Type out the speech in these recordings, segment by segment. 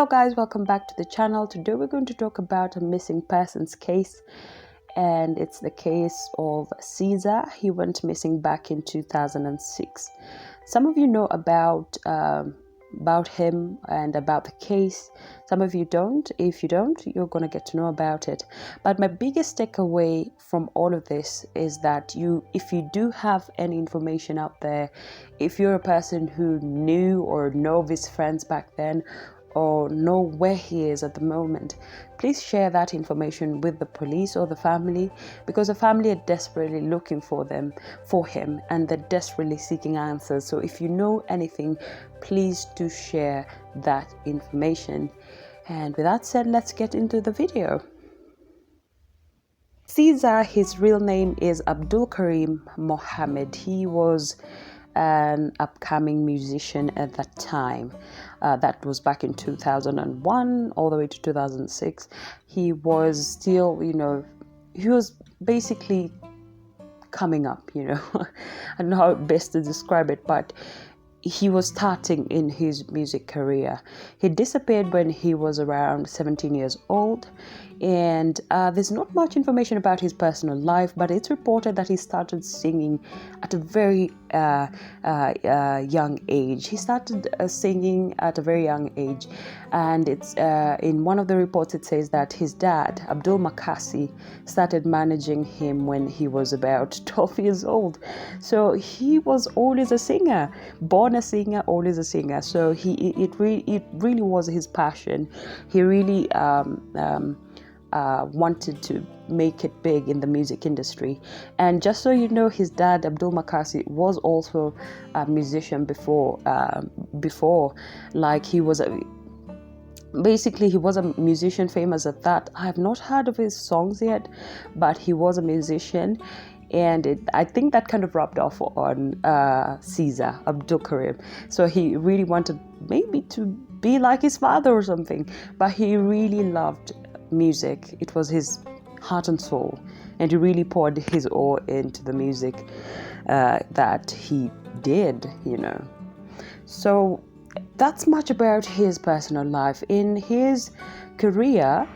Hello guys, welcome back to the channel. Today we're going to talk about a missing persons case, and it's the case of C-zar. He went missing back in 2006. Some of you know about him and about the case. Some of you don't. If you don't, you're going to get to know about it. But my biggest takeaway from all of this is that if you do have any information out there, if you're a person who knew or know of his friends back then, or know where he is at the moment, please share that information with the police or the family, because the family are desperately looking for him, and they're desperately seeking answers. So if you know anything, please do share that information. And with that said, let's get into the video. C-zar, his real name is Abdul Karim Mohammed. He was an upcoming musician at that time. That was back in 2001 all the way to 2006. He was still, he was basically coming up, I don't know how best to describe it, but he was starting in his music career. He disappeared when he was around 17 years old, and there's not much information about his personal life, but it's reported that he started singing at a very young age. He started singing at a very young age, and it's in one of the reports it says that his dad, Abdul Makasi, started managing him when he was about 12 years old. So he was always a singer, born a singer, always a singer. So it really was his passion. He really wanted to make it big in the music industry. And just so you know, his dad, Abdul Makasi, was also a musician before like he was he was a musician, famous at that. I have not heard of his songs yet, but he was a musician. And I think that kind of rubbed off on C-zar, Abdul Karim. So he really wanted maybe to be like his father or something, but he really loved music. It was his heart and soul, and he really poured his all into the music that he did, So that's much about his personal life. In his career,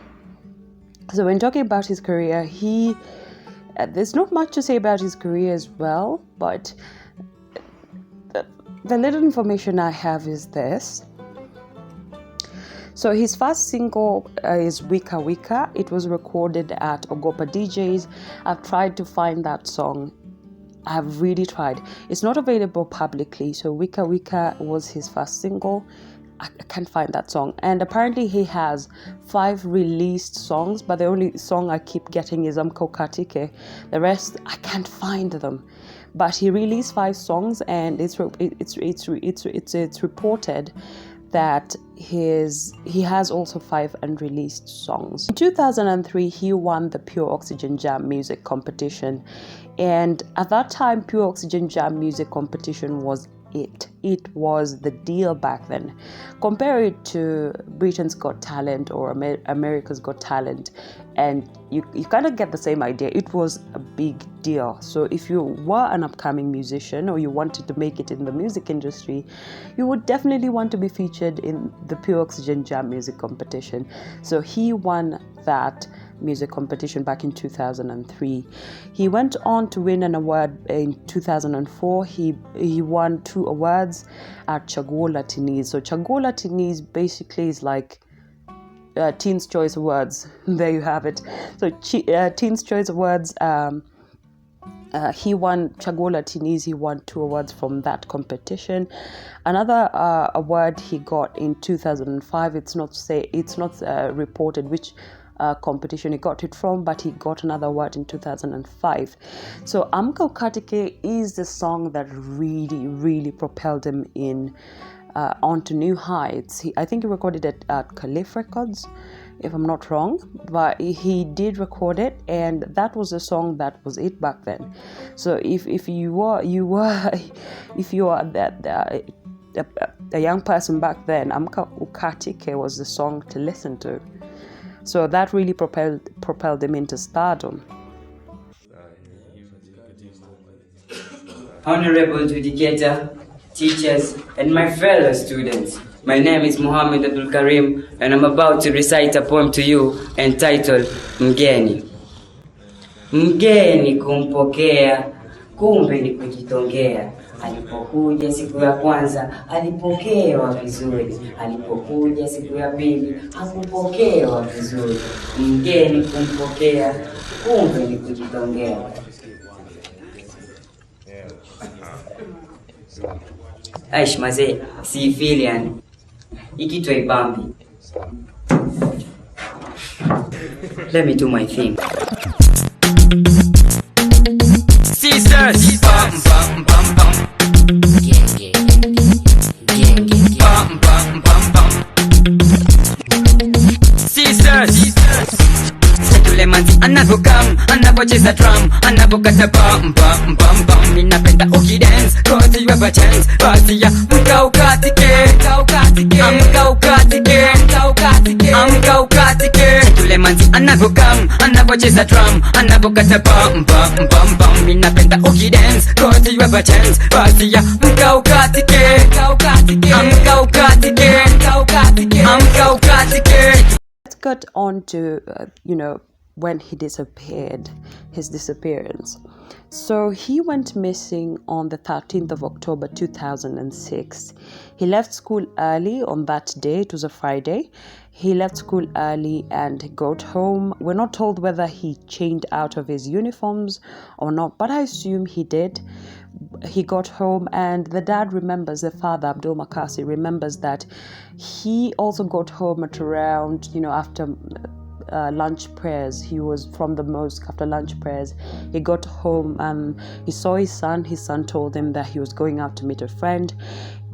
so when talking about his career, there's not much to say about his career as well, but the little information I have is this. So his first single is Wika Wika. It was recorded at Ogopa DJs. I've tried to find that song. I've really tried. It's not available publicly. So Wika Wika was his first single. I can't find that song. And apparently he has 5 released songs, but the only song I keep getting is Amkaukatike. The rest, I can't find them. But he released 5 songs, and it's reported that he has also 5 unreleased songs. In 2003, he won the Pure Oxygen Jam Music Competition, and at that time, Pure Oxygen Jam Music Competition was it was the deal back then. Compare it to Britain's Got Talent or America's Got Talent, and you kind of get the same idea. It was a big deal. So if you were an upcoming musician or you wanted to make it in the music industry, you would definitely want to be featured in the Pure Oxygen Jam Music Competition. So he won that music competition back in 2003. He went on to win an award in 2004. He won 2 awards at Chaguo Latini's. So Chaguo Latini's basically is like Teens Choice Awards. There you have it. So Teens Choice Awards, he won Chaguo Latini's. He won 2 awards from that competition. Another award he got in 2005. It's not reported which competition he got it from, but he got another award in 2005. So Amkaukatike is the song that really propelled him in onto new heights. I think he recorded it at Caliph Records, if I'm not wrong, but he did record it, and that was a song that was it back then. So if you were a young person back then, Amkaukatike was the song to listen to. So that really propelled him into stardom. Honorable educator, teachers, and my fellow students, My name is Muhammad Abdul Karim, and I'm about to recite a poem to you entitled Mgeni. Mgeni kumpokea, kumbe ni kujitongea. Alipokuja siku ya kwanza, alipokewa vizuri. Alipokuja siku ya pili, hakupokewa vizuri. Mgeni kumpokea, kumbe ni kujitongea. Aish mazee, si feel yani. Ikitwa ibambi. Let me do my thing. C-zar, bam bam bam bam. Gang gang, bam bam bam bam. C-zar, yule manzi anavokam, anavocheza drum, anavokata bam bam bam bam. Ninapenda ukidance, cause you have a chance. Basi ya Amkaukatike, Amkaukatike, Amkaukatike. Yule manzi anavokam, anavocheza drum, anavokata bam bam bam bam. Ninapenda ukidance, cause you have a chance. Basi ya Amkaukatike, Amkaukatike, Amkaukatike. Let's get on to, when he disappeared, his disappearance. So he went missing on the 13th of October 2006. He left school early on that day. It was a Friday. He left school early and got home. We're not told whether he changed out of his uniforms or not, but I assume he did. He got home, and the dad remembers, the father, Abdul Makasi, remembers that he also got home at around, after lunch prayers. He was from the mosque after lunch prayers. He got home and he saw his son. His son told him that he was going out to meet a friend,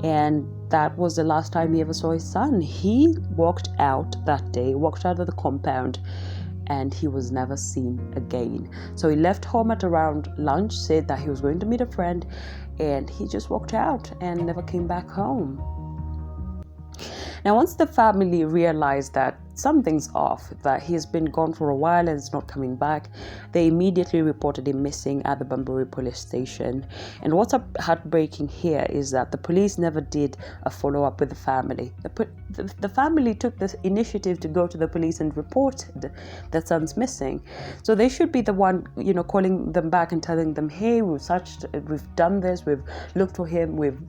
and that was the last time he ever saw his son. He walked out that day, walked out of the compound, and he was never seen again. So he left home at around lunch, said that he was going to meet a friend, and he just walked out and never came back home. Now, once the family realized that something's off, that he's been gone for a while and is not coming back, they immediately reported him missing at the Bamburi police station. And what's heartbreaking here is that the police never did a follow-up with the family. The family took this initiative to go to the police and report that son's missing. So they should be the one, calling them back and telling them, hey, we've searched, we've done this, we've looked for him, we've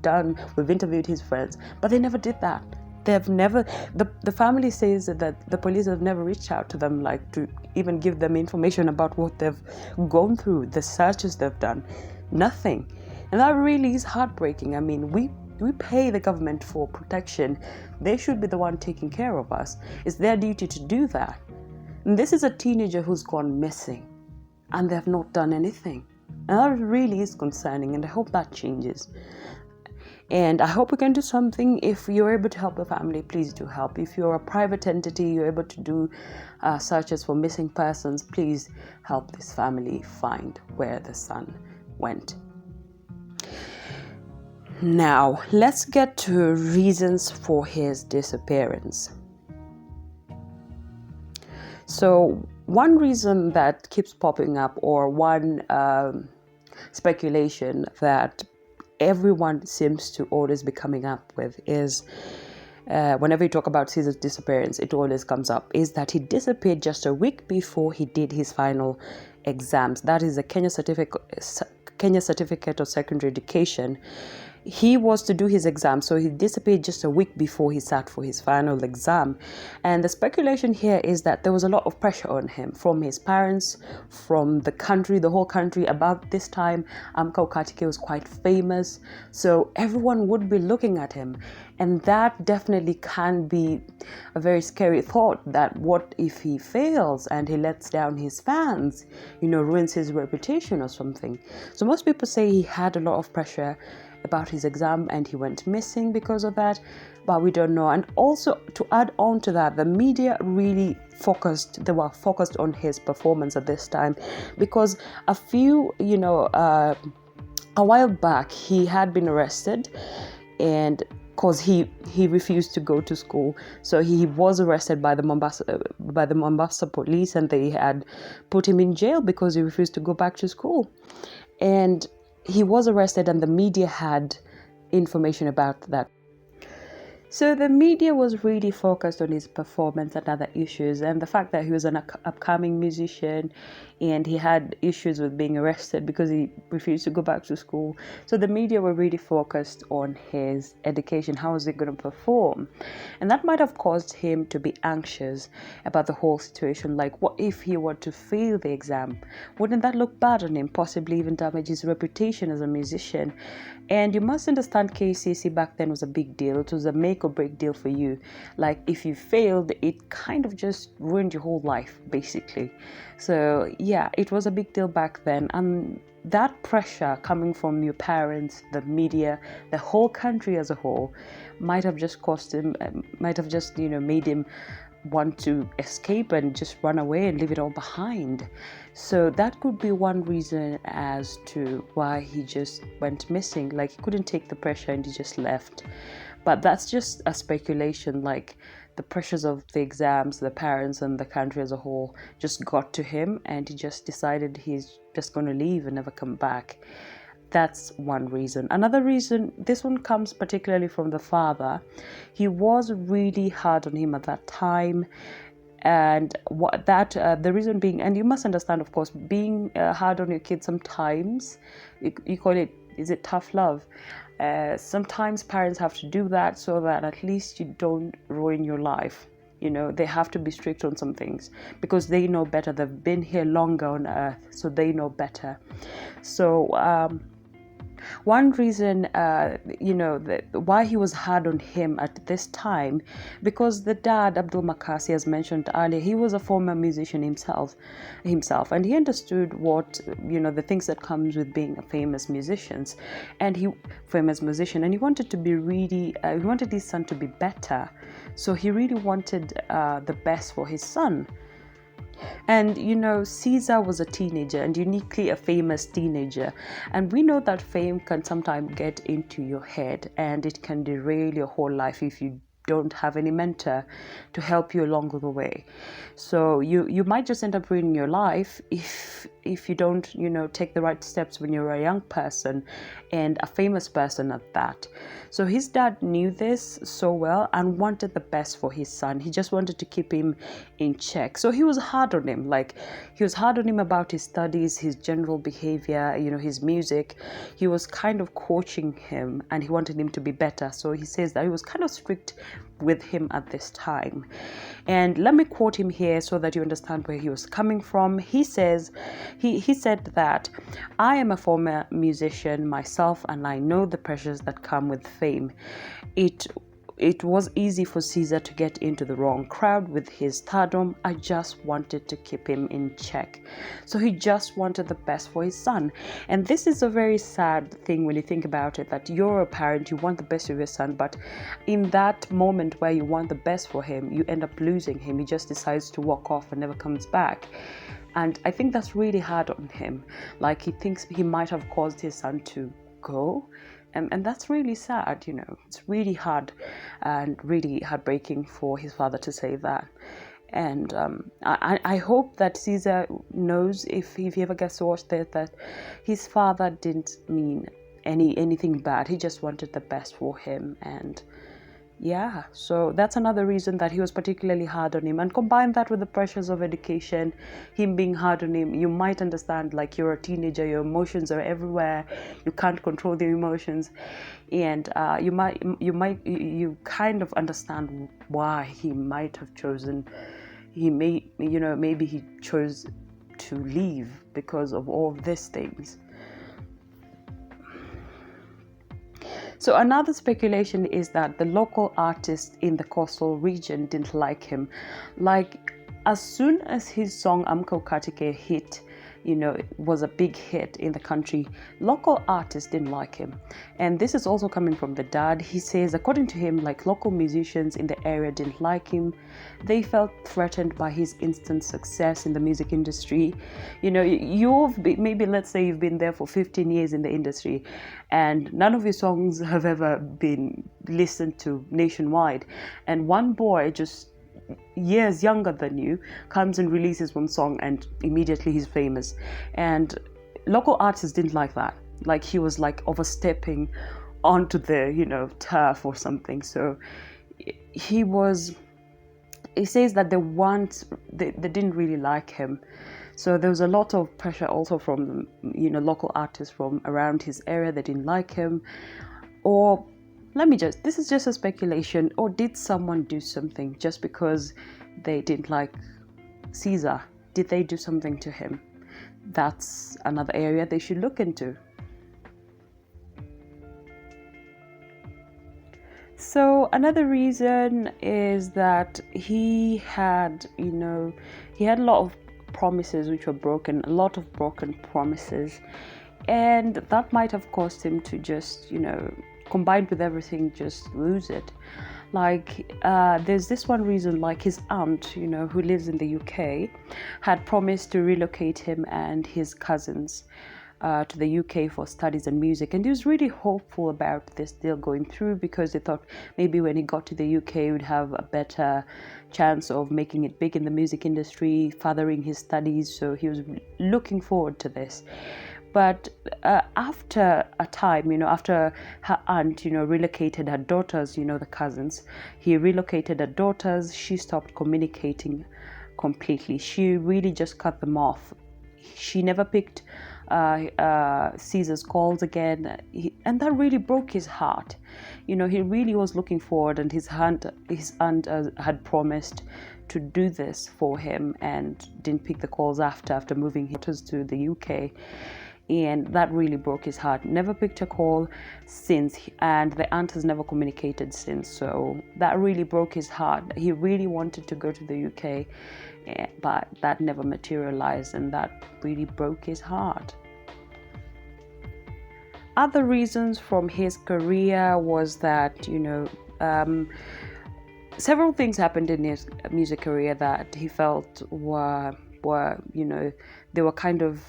interviewed his friends. But they never did that. They've never, the family says that the police have never reached out to them, like to even give them information about what they've gone through, the searches they've done, nothing. And that really is heartbreaking. I mean, we pay the government for protection. They should be the one taking care of us. It's their duty to do that. And this is a teenager who's gone missing, and they have not done anything. And that really is concerning, and I hope that changes. And I hope we can do something. If you're able to help the family, please do help. If you're a private entity, you're able to do searches for missing persons, please help this family find where the son went. Now, let's get to reasons for his disappearance. So, one reason that keeps popping up, or one speculation that everyone seems to always be coming up with, is whenever you talk about C-zar's disappearance, it always comes up, is that he disappeared just a week before he did his final exams. That is a Kenya Certificate of Secondary Education. He was to do his exam, so he disappeared just a week before he sat for his final exam. And the speculation here is that there was a lot of pressure on him from his parents, from the country, the whole country. About this time, Amkaukatike was quite famous, so everyone would be looking at him. And that definitely can be a very scary thought, that what if he fails and he lets down his fans, ruins his reputation or something. So most people say he had a lot of pressure about his exam and he went missing because of that, but we don't know. And also, to add on to that, the media really were focused on his performance at this time, because a while back he had been arrested, and because he refused to go to school, so he was arrested by the Mombasa police, and they had put him in jail because he refused to go back to school. And he was arrested, and the media had information about that. So the media was really focused on his performance and other issues, and the fact that he was an upcoming musician and he had issues with being arrested because he refused to go back to school. So the media were really focused on his education. How was he going to perform? And that might have caused him to be anxious about the whole situation. Like, what if he were to fail the exam? Wouldn't that look bad on him, possibly even damage his reputation as a musician? And you must understand, KCSE back then was a big deal. It was a make or break deal for you. Like, if you failed, it kind of just ruined your whole life, basically. So yeah, it was a big deal back then. And that pressure coming from your parents, the media, the whole country as a whole, might have just cost him, might have just, made him want to escape and just run away and leave it all behind. So that could be one reason as to why he just went missing. Like, he couldn't take the pressure and he just left. But that's just a speculation. Like, the pressures of the exams, the parents and the country as a whole just got to him, and he just decided he's just going to leave and never come back. That's one reason. Another reason, this one comes particularly from the father. He was really hard on him at that time. And the reason being, and you must understand, of course, being hard on your kids sometimes, you call it, is it tough love? Sometimes parents have to do that so that at least you don't ruin your life. They have to be strict on some things because they know better. They've been here longer on earth, so they know better. So one reason, why he was hard on him at this time, because the dad, Abdul Makasi, as mentioned earlier, he was a former musician himself, and he understood what, the things that comes with being a famous musician, and he wanted to be really, he wanted his son to be better, so he really wanted the best for his son. And C-zar was a teenager, and uniquely a famous teenager, and we know that fame can sometimes get into your head and it can derail your whole life if you don't have any mentor to help you along the way. So you might just end up ruining your life if you don't take the right steps when you're a young person and a famous person at that. So his dad knew this so well and wanted the best for his son. He just wanted to keep him in check. So he was hard on him. Like, he was hard on him about his studies, his general behavior, his music. He was kind of coaching him and he wanted him to be better. So he says that he was kind of strict with him at this time. And let me quote him here so that you understand where he was coming from. He says, he said that, "I am a former musician myself and I know the pressures that come with fame. It was easy for C-zar to get into the wrong crowd with his stardom. I just wanted to keep him in check." So he just wanted the best for his son. And this is a very sad thing when you think about it, that you're a parent, you want the best of your son, but in that moment where you want the best for him, you end up losing him. He just decides to walk off and never comes back. And I think that's really hard on him. Like, he thinks he might have caused his son to go. And that's really sad, It's really hard and really heartbreaking for his father to say that. And I hope that C-zar knows, if he ever gets to watch this, that his father didn't mean anything bad. He just wanted the best for him. And yeah, so that's another reason that he was particularly hard on him. And combine that with the pressures of education, him being hard on him, you might understand, like, you're a teenager, your emotions are everywhere, you can't control your emotions, and you kind of understand why he might have chosen, maybe he chose to leave because of all of these things. So another speculation is that the local artists in the coastal region didn't like him. Like, as soon as his song Amkaukatike hit, it was a big hit in the country, local artists didn't like him. And this is also coming from the dad. He says, according to him, like, local musicians in the area didn't like him. They felt threatened by his instant success in the music industry. Maybe let's say you've been there for 15 years in the industry and none of your songs have ever been listened to nationwide. And one boy just years younger than you comes and releases one song and immediately he's famous. And local artists didn't like that. Like, he was like overstepping onto the turf or something. So he says that they didn't really like him. So there was a lot of pressure also from, local artists from around his area. They didn't like him. Or this is just a speculation, or did someone do something just because they didn't like C-zar? Did they do something to him? That's another area they should look into. So another reason is that he had a lot of promises which were broken, a lot of broken promises, and that might have caused him to just, combined with everything, just lose it. Like there's this one reason, like his aunt, who lives in the UK, had promised to relocate him and his cousins to the UK for studies and music, and he was really hopeful about this deal going through because they thought maybe when he got to the UK he would have a better chance of making it big in the music industry, furthering his studies. So he was looking forward to this. But after a time, after her aunt, relocated her daughters, the cousins, he relocated her daughters, she stopped communicating completely. She really just cut them off. She never picked C-zar's calls again, and that really broke his heart. He really was looking forward, and his aunt had promised to do this for him, and didn't pick the calls after moving his to the UK. And that really broke his heart. Never picked a call since, and the aunt has never communicated since. So that really broke his heart. He really wanted to go to the UK, but that never materialized, and that really broke his heart. Other reasons from his career was that, several things happened in his music career that he felt were they were kind of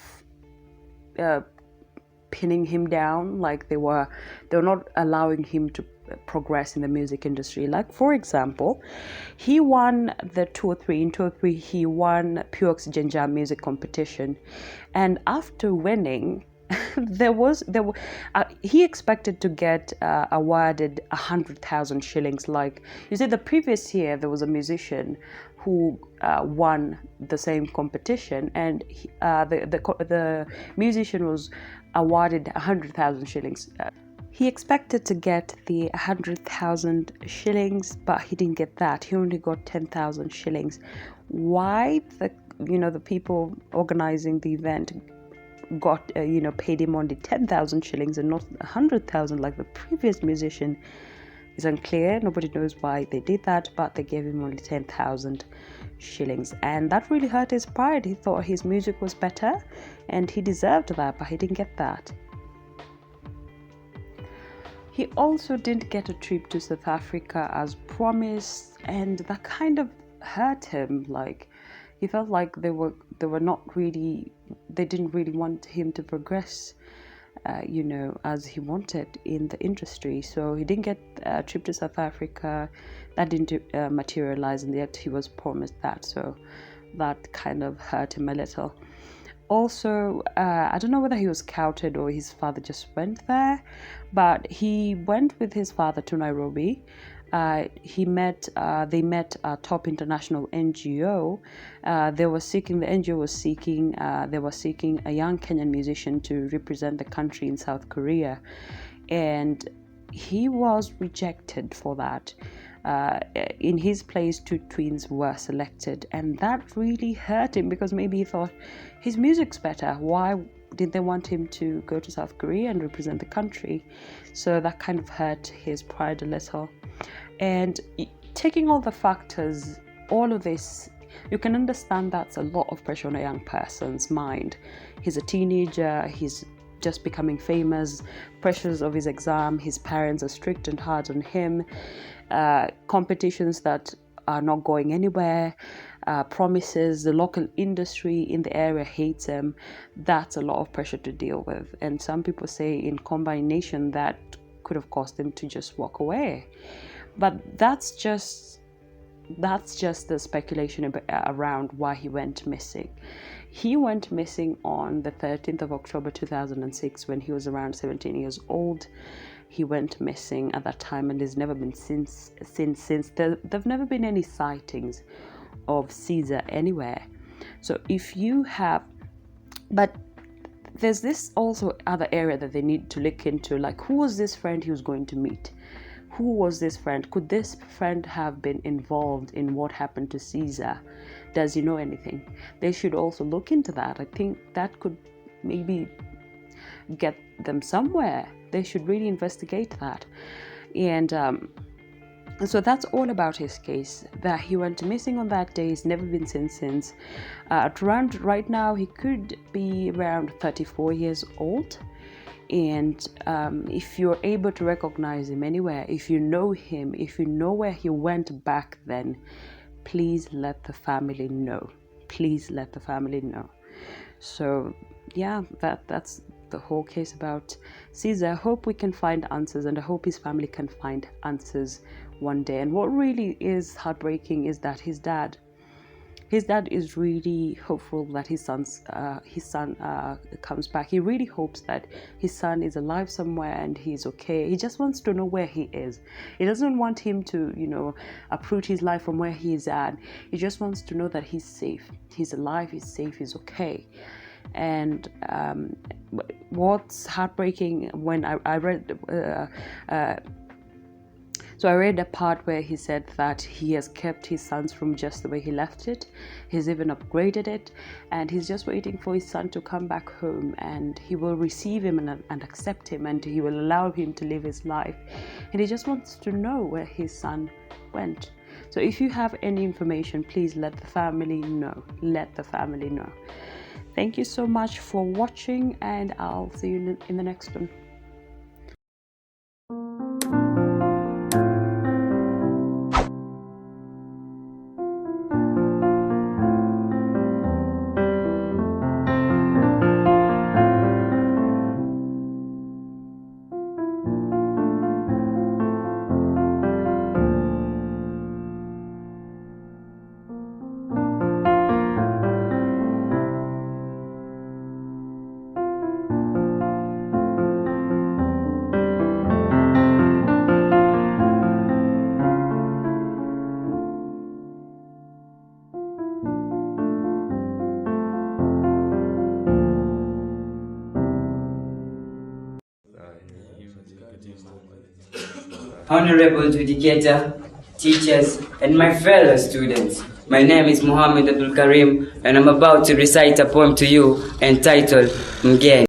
pinning him down, like they were not allowing him to progress in the music industry. Like, for example, he won the 203 he won Pure Oxygen Jam music competition, and after winning he expected to get awarded 100,000 shillings. Like, you see, the previous year there was a musician who won the same competition, and the musician was awarded 100,000 shillings. He expected to get the 100,000 shillings, but he didn't get that. He only got 10,000 shillings. Why? The people organizing the event got paid him only 10,000 shillings and not 100,000 like the previous musician is unclear. Nobody knows why they did that, but they gave him only 10,000 shillings, and that really hurt his pride. He thought his music was better and he deserved that, but he didn't get that. He also didn't get a trip to South Africa as promised, and that kind of hurt him. Like, he felt like they didn't really want him to progress, as he wanted in the industry. So he didn't get a trip to South Africa. That didn't materialize, and yet he was promised that. So that kind of hurt him a little. Also, I don't know whether he was scouted or his father just went there, but he went with his father to Nairobi. They met a top international NGO. They were seeking a young Kenyan musician to represent the country in South Korea, and he was rejected for that. In his place, two twins were selected, and that really hurt him because maybe he thought his music's better. Why did they want him to go to South Korea and represent the country? So that kind of hurt his pride a little. And taking all the factors, all of this, you can understand that's a lot of pressure on a young person's mind. He's a teenager, he's just becoming famous, pressures of his exam, his parents are strict and hard on him, competitions that are not going anywhere, promises, the local industry in the area hates him. That's a lot of pressure to deal with. And some people say in combination that could have caused him to just walk away. But that's just the speculation around why he went missing. He went missing on the 13th of October 2006 when he was around 17 years old. he went missing at that time, and there's never been since. There've never been any sightings of C-zar anywhere. So if you have, but there's this also other area that they need to look into, like who was this friend he was going to meet? Who was this friend? Could this friend have been involved in what happened to C-zar? Does he know anything? They should also look into that. I think that could maybe get them somewhere. They should really investigate that. And so that's all about his case, that he went missing on that day. He's never been seen since. Around right now, he could be around 34 years old. And if you're able to recognize him anywhere, if you know him, if you know where he went back then, please let the family know. Please let the family know. So yeah, that's the whole case about C-zar. I hope we can find answers, and I hope his family can find answers one day. And what really is heartbreaking is that his dad is really hopeful that his son comes back. He really hopes that his son is alive somewhere and he's okay. He just wants to know where he is. He doesn't want him to, uproot his life from where he is at. He just wants to know that he's safe. He's alive, he's safe, he's okay. And what's heartbreaking, when I read so I read a part where he said that he has kept his son's room just the way he left it. He's even upgraded it, and he's just waiting for his son to come back home, and he will receive him and accept him, and he will allow him to live his life. And he just wants to know where his son went. So if you have any information, please let the family know. Let the family know. Thank you so much for watching, and I'll see you in the next one. Honorable educator, teachers, and my fellow students, my name is Muhammad Abdul Karim, and I'm about to recite a poem to you entitled Mgeni.